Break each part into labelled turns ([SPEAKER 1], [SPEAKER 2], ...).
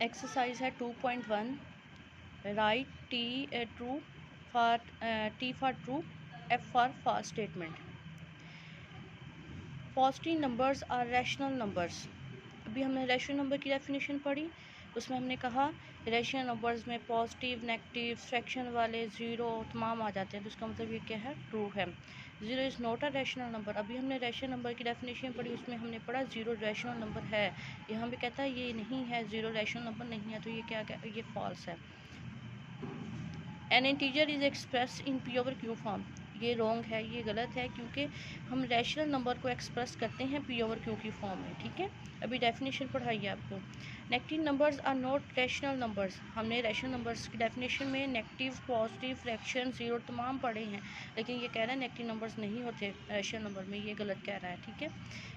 [SPEAKER 1] Exercise है 2.1, right T true for T for true, F for false statement. Positive numbers are rational numbers. अभी हमने rational number की definition पढ़ी, उसमें हमने कहा रैशनल नंबर्स में पॉजिटिव, नेगेटिव, फ्रैक्शन वाले, ज़ीरो तमाम आ जाते हैं, तो इसका मतलब ये क्या है, ट्रू है। Zero is not a rational number. अभी हमने रैशनल नंबर की डेफिनेशन पढ़ी, उसमें हमने पढ़ा ज़ीरो रैशनल नंबर है। यहाँ भी कहता है ये नहीं है, ज़ीरो रैशनल नंबर नहीं है, तो ये क्या, ये फॉल्स है। N integer is express in P over Q form. ये रॉन्ग है, ये गलत है, क्योंकि हम रैशनल नंबर को एक्सप्रेस करते हैं पी ओवर क्यू की फॉर्म में। ठीक है, अभी डेफिनेशन पढ़ाई है आपको। Negative numbers are not rational numbers. हमने रैशनल नंबर्स की डेफिनेशन में नेगेटिव, पॉजिटिव, फ्रैक्शन, ज़ीरो तमाम पढ़े हैं, लेकिन ये कह रहा है नेगेटिव नंबर्स नहीं होते रैशनल नंबर में, ये गलत कह रहा है। ठीक है,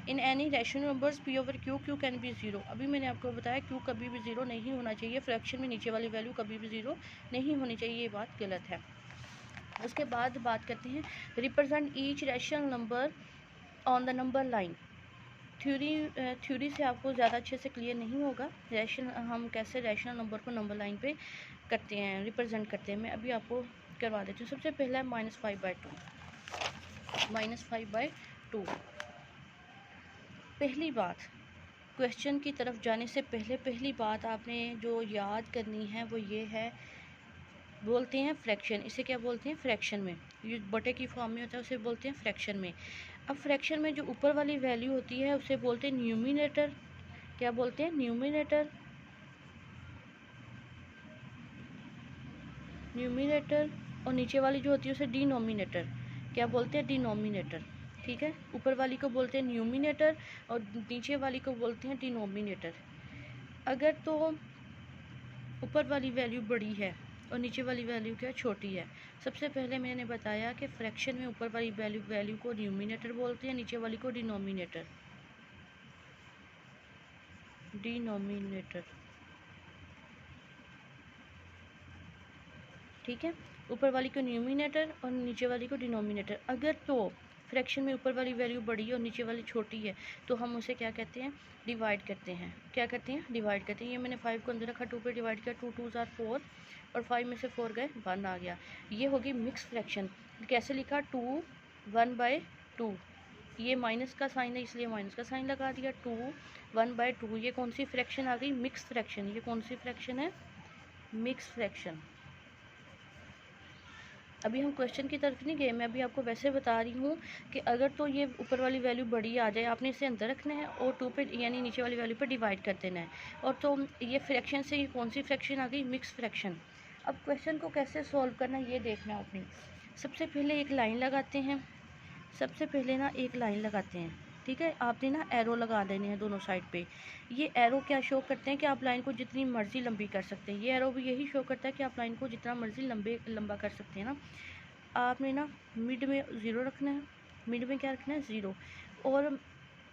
[SPEAKER 1] in any rational numbers P over Q, Q can be zero. अभी मैंने आपको बताया क्यू कभी भी ज़ीरो नहीं होना चाहिए, फ्रैक्शन में नीचे वाली वैल्यू कभी भी ज़ीरो नहीं होनी चाहिए, ये बात गलत है। उसके बाद बात करते हैं represent each rational number on the number line. Theory से आपको ज़्यादा अच्छे से क्लियर नहीं होगा हम कैसे रैशनल नंबर को नंबर लाइन पे करते हैं, रिप्रेजेंट करते हैं। मैं अभी आपको करवा देती हूँ। सबसे पहला है -5/2। -5/2। पहली बात, क्वेश्चन की तरफ जाने से पहली बात आपने जो याद करनी है वो ये है, बोलते हैं फ्रैक्शन। इसे क्या बोलते हैं, फ्रैक्शन में, ये बटे की फॉर्म में होता है, उसे बोलते हैं फ्रैक्शन में। अब फ्रैक्शन में जो ऊपर वाली वैल्यू होती है उसे बोलते हैं न्यूमिनेटर। क्या बोलते हैं, न्यूमिनेटर। न्यूमिनेटर। और नीचे वाली जो होती है उसे डिनोमिनेटर। क्या बोलते हैं, डिनोमिनेटर। ठीक है, ऊपर वाली को बोलते हैं न्यूमिनेटर और नीचे वाली को बोलते हैं डिनोमिनेटर। अगर तो ऊपर वाली वैल्यू बड़ी है और नीचे वाली वैल्यू क्या छोटी है, सबसे पहले मैंने बताया कि फ्रैक्शन में ऊपर वाली वैल्यू को न्यूमिनेटर बोलते हैं, नीचे वाली को डिनोमिनेटर। डिनोमिनेटर, ठीक है, ऊपर वाली को न्यूमिनेटर और नीचे वाली को डिनोमिनेटर। अगर तो फ्रैक्शन में ऊपर वाली वैल्यू बड़ी है और नीचे वाली छोटी है, तो हम उसे क्या कहते हैं, डिवाइड करते हैं। क्या करते हैं, डिवाइड करते हैं। ये मैंने 5 को अंदर रखा, 2 पे डिवाइड किया, 2 2 ज़ार 4 और 5 में से 4 गए, 1 आ गया। ये होगी मिक्स फ्रैक्शन। कैसे लिखा, 2 1/2। ये माइनस का साइन है इसलिए माइनस का साइन लगा दिया। 2 1/2, ये कौन सी फ्रैक्शन आ गई, मिक्स फ्रैक्शन। ये कौन सी फ्रैक्शन है, मिक्स फ्रैक्शन। अभी हम क्वेश्चन की तरफ नहीं गए, मैं अभी आपको वैसे बता रही हूँ कि अगर तो ये ऊपर वाली वैल्यू बड़ी आ जाए, आपने इसे अंदर रखना है और 2 पे यानी नीचे वाली वैल्यू पे डिवाइड कर देना है। और तो ये फ्रैक्शन से ये कौन सी फ्रैक्शन आ गई, मिक्स फ्रैक्शन। अब क्वेश्चन को कैसे सॉल्व करना ये देखना है आपने। सबसे पहले एक लाइन लगाते हैं, सबसे पहले ना एक लाइन लगाते हैं। ठीक है, आपने ना एरो लगा देने हैं दोनों साइड पे। ये एरो क्या शो करते हैं कि आप लाइन को जितनी मर्जी लंबी कर सकते हैं। ये एरो भी यही शो करता है कि आप लाइन को जितना मर्जी लंबा कर सकते हैं ना। आपने ना मिड में ज़ीरो रखना है, मिड में क्या रखना है, ज़ीरो। और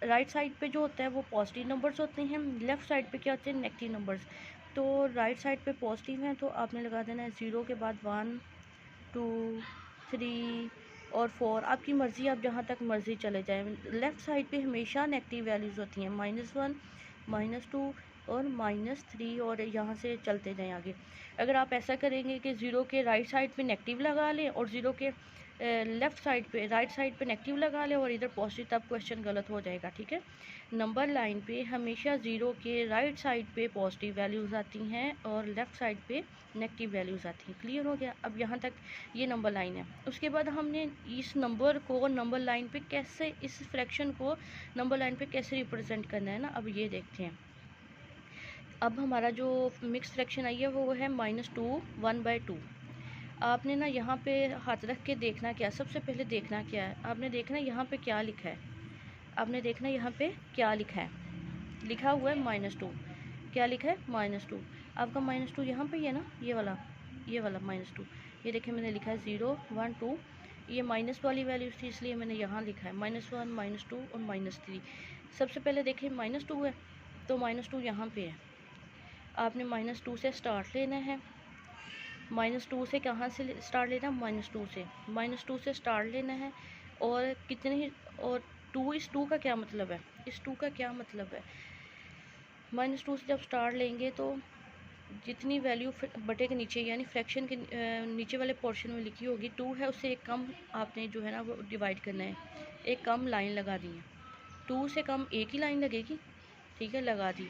[SPEAKER 1] राइट साइड पे जो होता है वो पॉजिटिव नंबर्स होते हैं, लेफ़्ट साइड पे क्या होते हैं, नेगेटिव नंबर्स। तो राइट साइड पे पॉजिटिव हैं तो आपने लगा देना है ज़ीरो के बाद 1 2 3 और 4, आपकी मर्ज़ी, आप जहाँ तक मर्ज़ी चले जाएं। लेफ़्ट साइड पे हमेशा नेगेटिव वैल्यूज़ होती हैं, -1 -2 और -3, और यहाँ से चलते जाएं आगे। अगर आप ऐसा करेंगे कि ज़ीरो के राइट साइड पे नेगेटिव लगा लें और ज़ीरो के लेफ़्ट साइड पे, राइट साइड पे नेगेटिव लगा लें और इधर पॉजिटिव, तब क्वेश्चन गलत हो जाएगा। ठीक है, नंबर लाइन पे हमेशा ज़ीरो के राइट साइड पे पॉजिटिव वैल्यूज़ आती हैं और लेफ़्ट साइड पे नेगेटिव वैल्यूज़ आती हैं। क्लियर हो गया, अब यहाँ तक ये नंबर लाइन है। उसके बाद हमने इस नंबर को नंबर लाइन पे कैसे, इस फ्रैक्शन को नंबर लाइन पे कैसे रिप्रेजेंट करना है ना, अब ये देखते हैं। अब हमारा जो मिक्स फ्रैक्शन आई है वो है -2 1/2। आपने ना यहाँ पे हाथ रख के देखना क्या, सबसे पहले देखना क्या है, आपने देखना यहाँ पे क्या लिखा है। आपने देखना यहाँ पे क्या लिखा है, लिखा हुआ है -2। क्या लिखा है, -2। आपका -2 यहाँ पे ही है ना, ये वाला -2। ये देखिए मैंने लिखा है 0 1 2। ये माइनस वाली वैल्यू थी इसलिए मैंने यहाँ लिखा है -1 -2 और -3। सबसे पहले देखिए -2 है तो -2 यहाँ पे है। आपने -2 से स्टार्ट लेना है। -2 से कहाँ से स्टार्ट लेना, -2 से, -2 से स्टार्ट लेना है। और कितने ही, और 2, इस 2 का क्या मतलब है, इस 2 का क्या मतलब है, -2 से जब स्टार्ट लेंगे तो जितनी वैल्यू बटे के नीचे यानी फ्रैक्शन के नीचे वाले पोर्शन में लिखी होगी 2 है, उससे एक कम आपने जो है ना वो डिवाइड करना है, एक कम लाइन लगा दी है। 2 से कम एक ही लाइन लगेगी, ठीक है, लगा दी।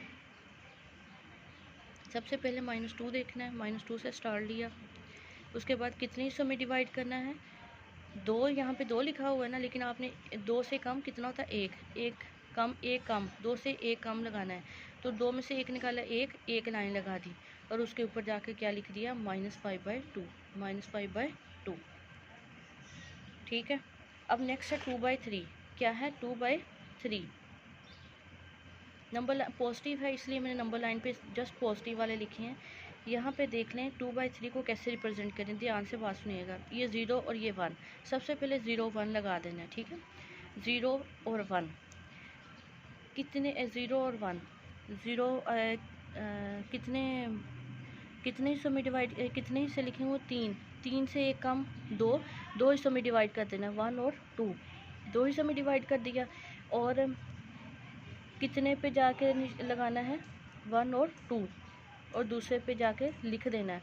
[SPEAKER 1] सबसे पहले -2 देखना है, -2 से स्टार्ट लिया। उसके बाद कितने हिस्सों में डिवाइड करना है, 2, यहाँ पे 2 लिखा हुआ है ना, लेकिन आपने 2 से कम कितना होता है, एक कम, एक कम, 2 से एक कम लगाना है। तो 2 में से एक निकाला, एक लाइन लगा दी और उसके ऊपर जाके क्या लिख दिया, -5/2, -5/2, ठीक है। अब नेक्स्ट है 2/3, क्या है 2/3, नंबर पॉजिटिव है इसलिए मैंने नंबर लाइन पे जस्ट पॉजिटिव वाले लिखे हैं। यहाँ पे देख लें 2/3 को कैसे रिप्रेजेंट करें, ध्यान से बात सुनिएगा। ये 0 और ये 1, सबसे पहले 0 1 लगा देना है, ठीक है। 0 और 1 कितने, 0 और 1 0 कितने कितने हिस्सों में डिवाइड, कितने हिस्से लिखे वो 3 से एक कम 2 हिस्सों में डिवाइड कर देना, 1 और 2, 2 हिस्सों में डिवाइड कर दिया। और कितने पे जाके लगाना है, 1 और 2, और दूसरे पे जाके लिख देना है,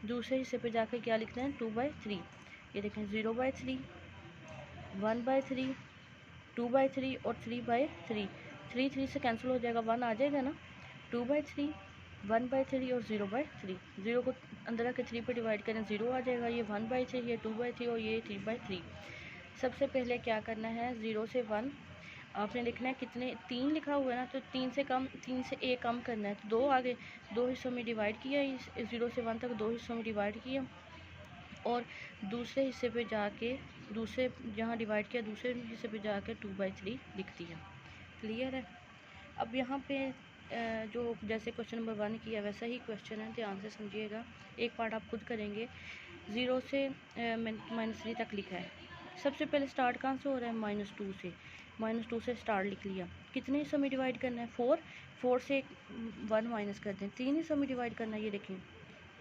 [SPEAKER 1] दूसरे हिस्से पे जाके क्या लिखना है, 2/3। ये देखें 0/3, 1/3, 2/3 और 3/3, 3 से कैंसिल हो जाएगा, 1 आ जाएगा ना। 2/3, 1/3 और 0/3, 0 को अंदर आके 3 पे डिवाइड करें, 0 आ जाएगा। ये 1/3, ये 2/3 और ये 3/3। सबसे पहले क्या करना है, 0 से 1 आपने लिखना है, कितने 3 लिखा हुआ है ना, तो 3 से कम, 3 से एक कम करना है, तो 2 आगे 2 हिस्सों में डिवाइड किया, इस 0 से 1 तक 2 हिस्सों में डिवाइड किया और दूसरे हिस्से पे जाके, दूसरे जहाँ डिवाइड किया दूसरे हिस्से पे जाके 2/3 लिख दिया। क्लियर है। अब यहाँ पे जो जैसे क्वेश्चन नंबर 1 किया वैसा ही क्वेश्चन है, ध्यान से समझिएगा। एक पार्ट आप खुद करेंगे। 0 से -3 तक लिखा है। सबसे पहले स्टार्ट कहाँ से हो रहा है, -2 से, -2 से स्टार्ट लिख लिया। कितने हिस्सों में डिवाइड करना है, 4 से 1 माइनस कर दें, 3 हिस्सों में डिवाइड करना है। ये देखें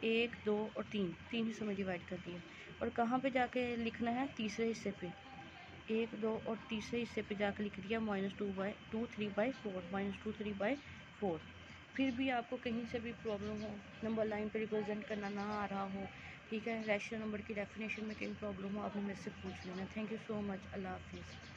[SPEAKER 1] 1 2 और 3 हिस्सों में डिवाइड कर दिया। और कहाँ पे जाके लिखना है, तीसरे हिस्से पे, 1 2 और तीसरे हिस्से पे जाकर लिख दिया -2 3/4, -2 3/4। फिर भी आपको कहीं से भी प्रॉब्लम हो, नंबर लाइन पे रिप्रेजेंट करना ना आ रहा हो, ठीक है, रैशनल नंबर की डेफिनेशन में कहीं प्रॉब्लम हो, आपने मेरे से पूछ लेना। थैंक यू सो मच, अल्लाह हाफिज़।